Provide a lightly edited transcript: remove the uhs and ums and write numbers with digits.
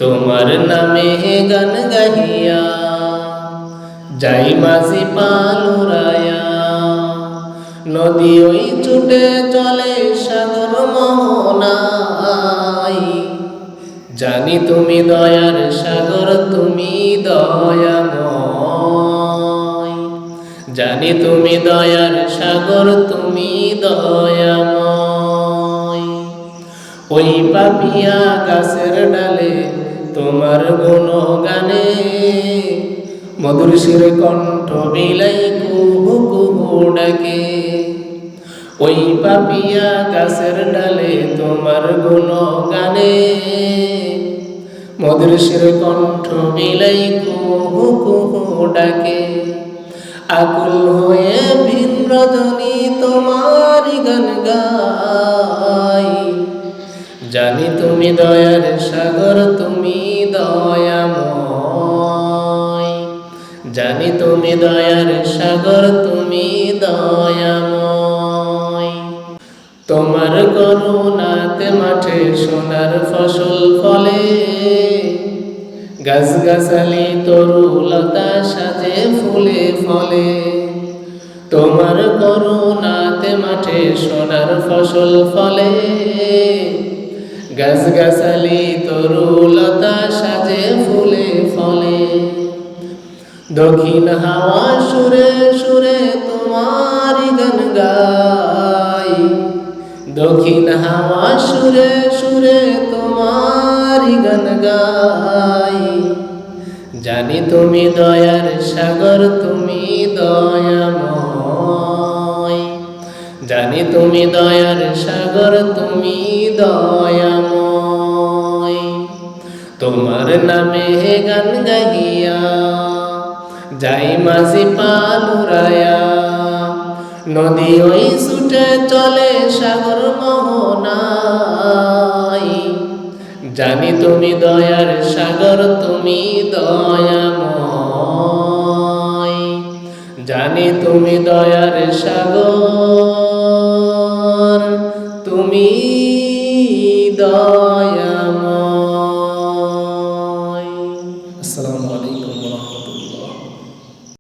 তোমার নামে গান গাহিয়া যাই মাঝি পালুরায়া, নদী ওই ছুটে চলে সাগর মোহনায়। জানি তুমি দয়ার সাগর, তুমি দয়াময়। জানি তুমি দয়ার সাগর, তুমি দয়াময়। ওই পাপিয়া গাছের ডালে তোমার গুণগানে, মধুর সুর কণ্ঠ বিলাই কুহু কুহু ডাকে। ওই পাপিয়া গাছের ডালে তোমার গুণগানে, মধুর সুর কণ্ঠ বিলাই কুহু কুহু ডাকে। আকুল হয়ে ভিন্ন ধ্বনি তোমার গান গাই। জানি তুমি দয়ার সাগর, তুমি দয়াময়। জানি তুমি দয়ার সাগর, তুমি দয়াময়। তোমার করুণাতে মাঠে সোনার ফসল ফলে, গাছগাছালি তরুলতা সাজে ফুলে ফলে। তোমার করুণাতে মাঠে সোনার ফসল ফলে, গাছগাছালি তরুলতা সাজে ফুলে ফলে। দক্ষিণ হাওয়া সুরে সুরে তোমার গান গাই। দক্ষিণ হাওয়া সুরে সুরে তোমার গান গাই। জানি তুমি দয়ার সাগর, তুমি দয়াময়। জানি তুমি দয়ার সাগর, তুমি দয়াময়। তোমার নামে গান গাহিয়া যাই মাঝি পালুরায়া, নদী ওই ছুটে চলে সাগর মোহনায়। জানি তুমি দয়ার সাগর, তুমি দয়াময়। জানি তুমি দয়ার সাগর, তুমি দয়াময়।